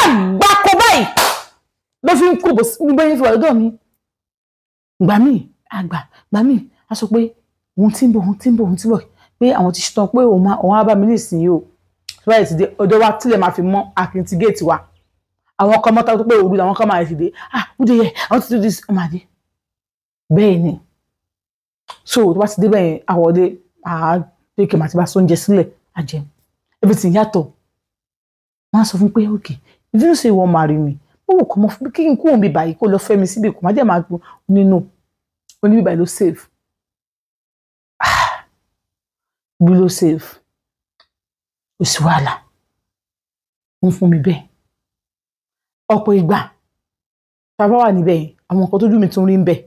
àgbákò báyìí ló fi ń kó gbogbo yín fi wà lọ́dọ̀ mi gbà mí a sọ pé òun tí ń bọ̀ pé àwọn ti ṣetán pé òun á bá mi nísìnyí o báyìí ti dé ọ̀dọ̀ wa tílẹ̀ máa fi mọ́ àkìntì géètì wa àwọn kan mọ́ta tó pé òru làwọn kan máa ti dé ó dé yẹ àwọn ti do this ọmọ àdé bẹ́ẹ̀ ni so tó bá ti dé bẹ́ẹ̀ àwọ̀dé àádékè màtí bá sóúnjẹ sílẹ̀ àjẹun everything yàtọ̀ wọ́n á sọ fún pé okay if you say you wan marry me ó wò kọ́ mọ́ fún kí n kú òun bí báyìí kó lọ fẹ́ mi síbi kò má dé máa gbọ́ nínú oníbí báyìí ló save bí ló save kò sí wàhálà ń fún mi bẹ́ẹ̀ ọ̀pọ̀ ìgbà tá a bá wà níbẹ̀ yẹn àwọn nǹkan tójú mi tún rí ń bẹ̀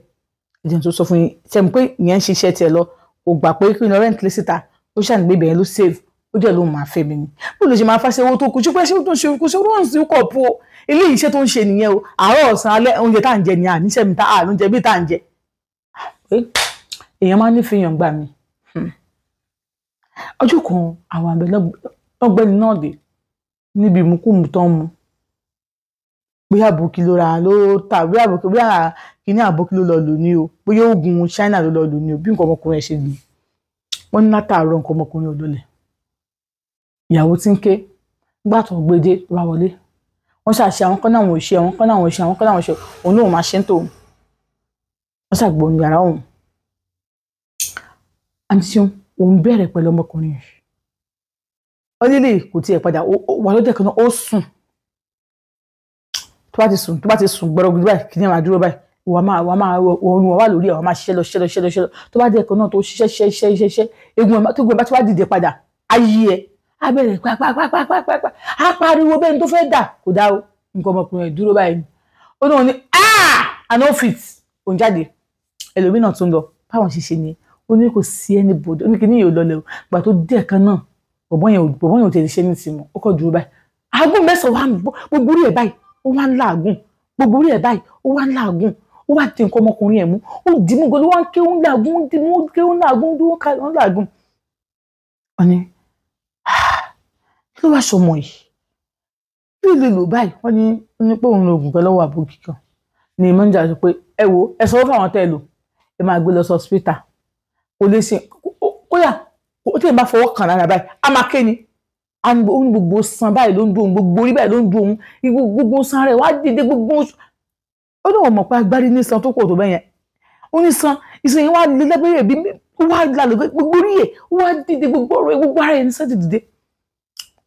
ẹ̀jẹ̀ tó sọ fún yín ṣe mọ̀ pé ìyẹn ń ṣiṣẹ́ tiẹ̀ lọ kò gbà pé kí n lọ rent lé síta ó ṣàǹgbé ibẹ̀ yẹn ló save ó jẹ́ ló máa fẹ́ mi ni bó lè ṣe máa fáṣẹ owó tó kù ṣùgbọ́n ṣé ó tó ń ṣe kò ṣe ó ń sí kọ̀ po eléyìí iṣẹ́ tó ń ṣe nìyẹn o àárọ̀ ọ̀sán alẹ́ oúnjẹ tá à ń jẹ ni àníṣe mi tá à lóúnjẹ bí tá à ń jẹ èèyàn máa ń nífẹ̀ẹ́ èèyàn gbà mí ọjọ́ kan àwọn àbẹ̀ lọ́gbẹ́ni náà dé níbi ìmúkùmù tán mu bóyá àbòkí ló ra ló ta bóyá kìíní àbòkí ló lọ lò ní o bóyá oògùn China ló lọ lò ní o bí nǹkan ọmọkùnrin ẹ̀ ṣe lè wọ́n ní látàárọ̀ nǹkan ọmọkùnrin ò lọlẹ̀ ìyàwó tí ń ké gbà tó gbédé wá wọlé wọ́n ṣàṣe àwọn kan náà wọ́n ṣe àwọn kan náà wọ́n ṣe àwọn kan náà wọ́n ṣe òun náà máa ṣe ń tò wọ́n ṣàgbọ́n yàrá òun àti òun bẹ̀rẹ̀ pẹ̀lú ọmọkùnrin yìí ó nílé kò tiẹ̀ padà wà lọ́dẹ̀ kan náà ó sùn tó bá ti sùn gbọ́rọ̀ gbígbà kí ni máa dúró báyìí wà wà lórí ẹ̀ wà máa ṣiṣẹ́ lọ tó bá dẹ̀ kan náà tó ṣiṣẹ́ egun ẹ̀ tó gbé bá ti wá dìde padà ayé ẹ̀ á bẹ̀rẹ̀ pàápàá á pariwo bẹ́ẹ̀ ni tó fẹ́ dà kò dá o nǹkan ọmọkùnrin ẹ̀ dúró báyìí ó náà ní I no fit òun jáde ẹlòmíràn tún lọ báwọn ṣiṣẹ́ ni ó ní kò sí ẹni bòdó ó ní kí ní yóò lọlẹ̀ o gbà tó dẹ̀ kan náà bọ̀bọ́n yẹn ò tẹ̀lé ṣe ní tìmọ̀ ó kọ̀ dúró báyìí àágùn mẹ́sàn-án wà gbogbo orí ẹ̀ báyìí ó wá ń làágùn gbogbo orí ẹ̀ báyìí ó wá ń làágùn ó wá ti nǹkan ọmọkùnrin ẹ̀ mú ó dì mú gbogbo wọn ké ó ń làágùn ó dì mú ké ó ń làágùn ó ń làágùn. wọ́n ní kí ló wá sọmọ yìí kí ló lè lò báyìí wọ́n ní pé òun lo oògùn kan lọ́wọ́ àbókí kan ní mọ́níjà sọ pé ẹ wo ẹ sọ fún àwọn tẹ́ ẹ lò ẹ máa gbé lọ sí hospital kò lè ṣe kóyà ó tẹ̀ bá fọwọ́ kàn lára báyìí á máa ké ni òun gbogbo san báyìí ló ń dùn gbogbo orí báyìí ló ń dùn òun gbogbo san rẹ̀ wá dìde gbogbo ó ní wọn mọ̀ pé agbárí ní san tó pọ̀ tó bẹ́yẹn ó ní san ìsìn yẹn wá lé lẹ́gbẹ̀rẹ̀ bí ó wá lálẹ́ gbogbo orí ẹ̀ ó wá dìde gbogbo ọ̀rọ̀ gbogbo ara ẹ̀ ní sẹ́ẹ̀tì dìde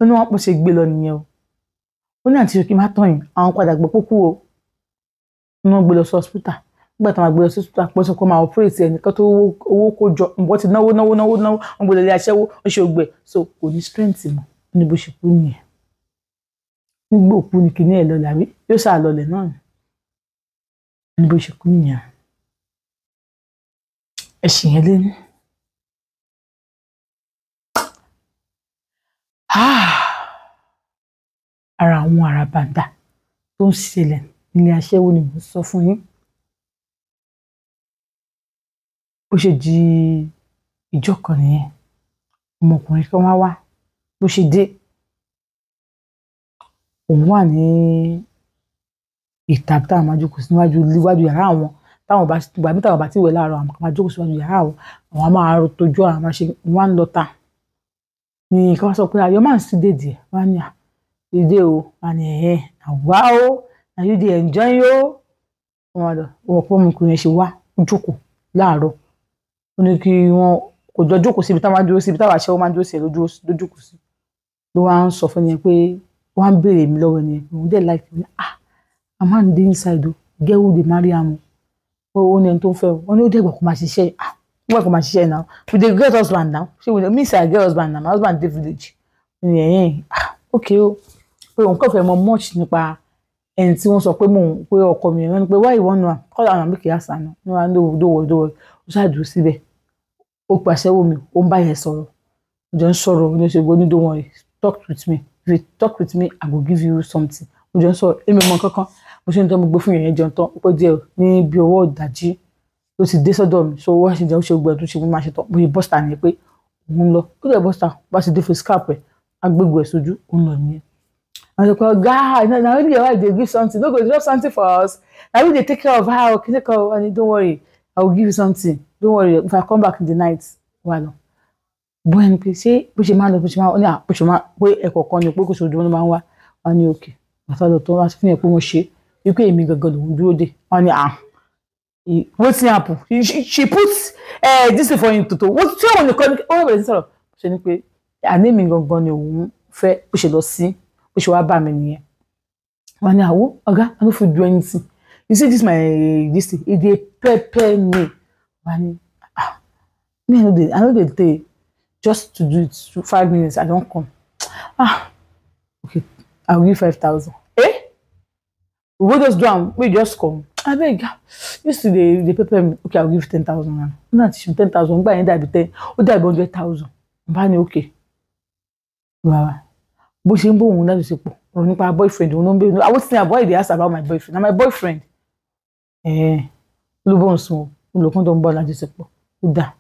ó ní wọn pọ̀ ṣe gbé lọ nìyẹn o ó ní àti ṣòkì má tán yìí àwọn padà gbọ́ pókú o ní wọ́n gbé lọ sí hospital nígbà tí wọ́n gbé lọ sí hospital pé sọ́kọ́ máa operate ẹnìkan tó owó kó jọ nǹkan ti náwó wọ́n gbé lọ ilé aṣẹ́wó ó ṣe ògbẹ́ so kò ní strength mọ́ ní bó ṣe kú nìyẹn nígbà òkú ni kìíní ẹ̀ lọlẹ̀ àbí yóò ṣáà lọlẹ̀ náà ní bó ṣe kú nìyẹn ẹ̀sìn yẹn lé ní. ara àwọn àràbàǹdà tó ń ṣẹlẹ̀ nílé aṣẹ́wó ni mo sọ fún yín bó ṣe di ìjọ kan nìyẹn ọmọkùnrin kan wá bó ṣe dé òun wà ní ìta táwọn máa jókòó síwájú yàrá àwọn táwọn bá ti wẹ̀ láàárọ̀ àwọn kan máa jókòó síwájú yàrá àwọn máa tójú àwọn máa ṣe wọn ń lọ ta ní nǹkan wá sọ pé ayọ̀ máa ń sí dèdè wọn ní ìdè o wọn ní àwa o na you dey enjoy o wọn lọ wọn pọ ọmọkùnrin ṣe wá jókòó láàárọ̀ ó ní kí wọn kò jọ jókòó síbi táwọn máa dúró síbi táwọn aṣẹ́wó máa dúró sí lójókòó sí ló wá ń sọ fún yẹn pé wọ́n á ń béèrè mi lọ́wọ́ ẹni òun dẹ̀ láì fi a máa ń dé inside o get who dey marry am o ní ẹni tó ń fẹ́ o wọ́n ní ó dẹ̀gbà kó máa ṣiṣẹ́ wọ́n kò máa ṣiṣẹ́ náà we dey get husband now ṣé we dey mean say I get husband now my husband dey village ní ẹ̀yìn okay o pé òun kò fẹ́ mọ much nípa ẹni tí wọ́n sọ pé pé ọkọ mi wọ́n ní pé why you wan know am kọ́ àwọn àmì kìí àṣà náà ní wọ́n á dówó ó ṣáàdúró síbẹ̀ ó pàṣẹ wò mí ó ń bá yẹn sọ̀rọ̀ ó jọ ń sọ̀rọ̀ ó ní ṣe gbọ́ ní don't worry talk with me if you talk with me I go give you something ó jọ ń sọ̀rọ̀ èmi mọ kankan mo ṣe ń tọ́ mo gbé fún yẹn jẹun tán ó pẹ́ díẹ̀ ní bí ọwọ́ ìdájí ló ti dé sọ́dọ̀ mi so wọ́n ṣe jẹun ṣe gbọ́ tó ṣe mo máa ṣe tán mo yẹ bọ́sítà ni pé òun lọ ó dẹ̀ bọ́sítà bá ti dé face cap ẹ̀ agbègbè ẹ̀ sójú òun lọ nìyẹn I was like, God, now when your wife they give something, no go drop something for us. Now we they take care of her, okay, take care of, and don't worry, I will give you something. Don't worry, if I come back in the night, well. When pe ṣe bó ṣe máa lọ bó ṣe máa ó ní bó ṣe máa pé ẹ̀kọ̀ọ̀kan ni pé kò ṣe ojúmọ́ ló máa ń wá wá ní òkè àtàwọn lọ tó wá fún yẹn pé wọ́n ṣe wípé èmi gangan lòún dúró dé wọ́n ní wetin happen she put this thing for him toto wọ́n tí wọ́n nìkan ní ó bẹ̀rẹ̀ sí sọ̀rọ̀ ṣe ni pé àní mi gangan ni òun fẹ́ bó ṣe lọ sí bó ṣe wá bá mi nìyẹn wọ́n ní àwọ̀ ọ̀gá I no fit do anything you see this thing e dey pepper me wọ́n ní me I no dey tey just to do it 5 minutes, I don't come. Okay, I'll give 5,000. We go just do am, we just come. I beg, yesterday they pay me. Okay, I'll give 10,000 now. Not 10,000, but I need that 10. Or that 100,000. Bani okay. Wow. But she mbo una do sepo. Oni pa boyfriend, I was saying boy they ask about my boyfriend. Now my boyfriend. Lu bon so, lu kon don bola do sepo. Uda.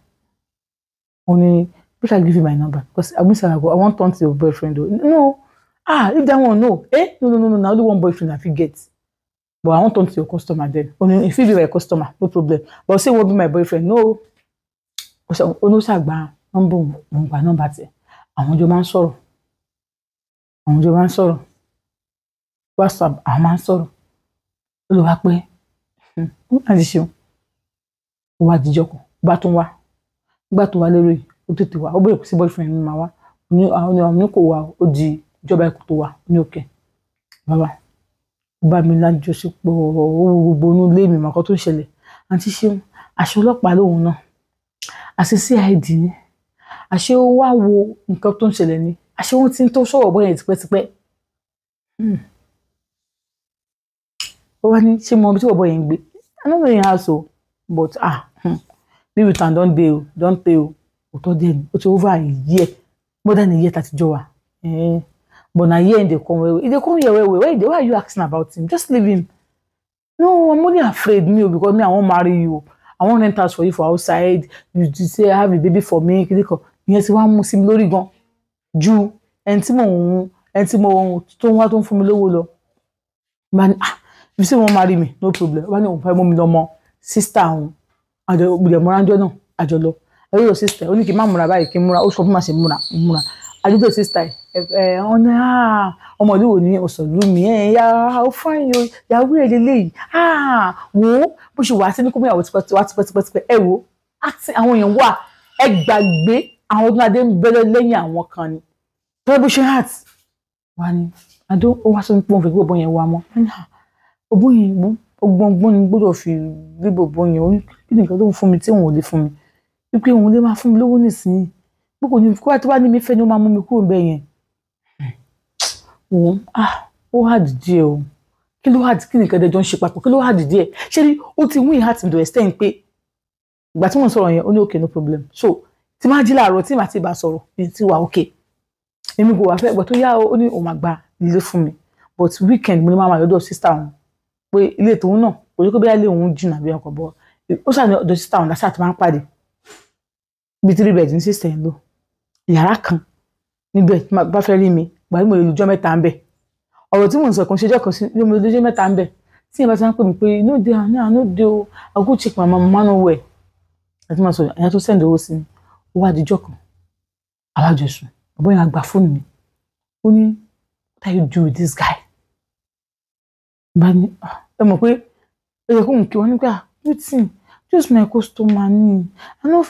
Oni make I give you my number because I want to turn to your boyfriend. No. If that one, no. No. Now only one boyfriend I fit get. But I want to turn to your customer then. Only if you be my customer, no problem. But say won't be my boyfriend, no. So, no sagba, number te. Àwọn jọ máa ń sọ̀rọ̀. WhatsApp, àwọn máa ń sọ̀rọ̀. Ó lọ wá pé, àdìsí o wá dijọ́ kan, bá tún wá. Nígbà tó wá lérò ó tètè wá ó bẹ̀rẹ̀ kó sí boyfriend mi máa wá ní àwọn kò wá ó di ìjọba ẹ̀kọ́ tó wá ní òkè bàbá ó bá mi lájọṣepọ̀ owó gbogbo inú ilé mi màkọ́ tó ń ṣẹlẹ̀ àǹtí ṣeun àṣẹ ọlọ́pàá lòun náà àṣẹ CID ni àṣẹ ó wá wo nǹkan tó ń ṣẹlẹ̀ ni àṣẹ wọn ti ń tó sọ̀rọ̀ bọ́yẹn tipẹ́tipẹ́ ó wá ní ṣé mo bí tí bọ̀bọ̀ yẹn ń gbé I no know your house o but me with am don tey o òtọ́ díẹ̀ ni ó ti over a year more than a year tàti jọ wà but na here dey come well dey come here well why are you asking about him just leave him no I'm only afraid me because me I wan marry you I wan rent house for you for outside you say I have a baby for me kìdíkọ ìyẹn ti wá mú sí mi lórí gan ju ẹni tí mo tó ń wá tó ń fún mi lówó lọ bá ní you say wan marry me no problem bá ní òun fẹ́ mú mi lọ́mọ sister òun àjọ ìgbìlẹ̀ mọ́rájọ́ náà àjọ lọ ẹ̀rọ sister ó ní kí n má múra báyìí kí n múra ó sọ fún ma ṣe múra àjọjọ sister ọ̀nà ọmọ ìlú wo ní ọ̀sọ̀lú mi ya ó fáyín o yàwó ẹ̀ lélẹ́yìí wo bó ṣe wà sí ní kómìyàwó tipẹ́tipẹ́ ẹ wo àwọn èèyàn wà ẹ gbàgbé àwọn ọdún adé ń bẹ̀rẹ̀ lẹ́yìn àwọn kan ni tọ́lá bó ṣe heart wà ní adó ó wá sọ pé òun fẹ́ gbé bọ́ yẹn wá mọ́ ọgbọ́n yẹn mú ọgbọ́n ni gbọ́dọ̀ fi gbé bọ́ yẹn ó ní kí nìkan tó ń fún mi tí òun ò lè fún mi wípé òun lè máa fún mi lówó nísìnyí kò ní kó wá tó bá ní mi fẹ́ ni ó máa mú mi kúrò ńbẹ̀ yẹn òun ó hà dìde o kí ló hà kí nìkan dẹjọ́ ń ṣe papọ̀ kí ló hà dìde ṣé rí ó ti win heart to extend pé ìgbà tí mo ń sọ̀rọ̀ yẹn ó ní okay no problem so tí máa jí láàárọ̀ tí màá ti bá sọ̀rọ̀ ní ti wà okay èmi kò wá fẹ́ ìgbà tó yá ó ní òun máa gba ilé fún mi but weekend mo ní máa lọ́dọ̀ sister òun pé ilé tòun náà kò ní kó bẹ́ẹ̀ lé òun jìnnà bí ọkọ̀ bọ́ ó ṣàní ọ̀dọ̀ sister òun láṣà tí máa ń pàdé bí 3 bed ní sister ẹ̀ lọ yàrá kan níbẹ̀ bá fẹ́ rí mi gbàgbé mo lè lọ́jọ́ mẹ́ta ń bẹ̀ ọ̀rọ̀ tí mò ń sọ kan ṣẹjọ́ kan sí ló mo lè lọ́jọ́ mẹ́ta ń bẹ̀ tí ìyẹn bá ti máa ń pè mí pé no dey o I go check my mama no well àti máa sọ ẹ̀yà tó send owó sí mi ó wá dijọ́ kan alájọsùn ọ̀bọ̀ yẹn àgbà fóònù mi ó ní what are you doing with this guy bá ní ẹ mọ̀ pé ẹ yẹ kó n kí wọn nígbà wetin just my customer ni I no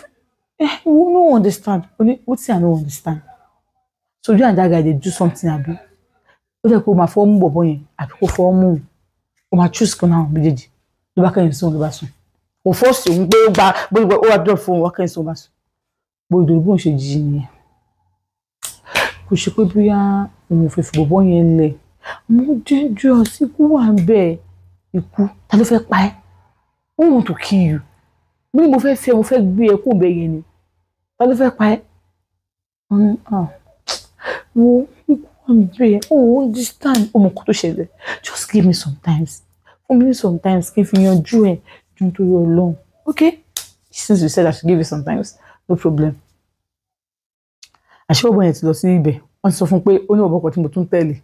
understand wetin I no understand so you and that guy dey do something abi ó jẹ́ kó máa fọ́ mú bọ̀bọ̀ yẹn àbí kó fọ́ mú ó máa choose kan náà méjèèjì ló bá kẹ́yìn sí òun ló bá sùn kò fọ́ọ̀sì òun pé ó gba bóyá ó wá dúró fún òun wá kẹ́yìn sí òun bá sùn bó ìdòdó bóun ṣe jí nìyẹn kò ṣe pé bóyá òun ò fẹ́ fi bọ̀bọ̀ yẹn lẹ̀ mo jẹ́jú ọ̀sìn ikú wà ń bẹ̀ ikú ta ló fẹ́ pa ẹ́ wọ́n want to kill you bí mo fẹ́ gbé ẹ kó bẹ̀ yẹn ni ta ló fẹ́ pa ẹ́ wo ikú wà ń bẹ̀ understand ọmọ kan tó ṣẹlẹ̀ just give me sometimes fún mi sometimes kí n fi yanjú ẹ̀ ju nítorí Ọlọ́run okay since you said I should give you sometimes no problem àṣé ọ̀bọ̀n yẹn ti lọ sí ibẹ̀ wọ́n ti sọ fún pé ó ní ọ̀bọ̀n kan tí mo tún tẹ̀lé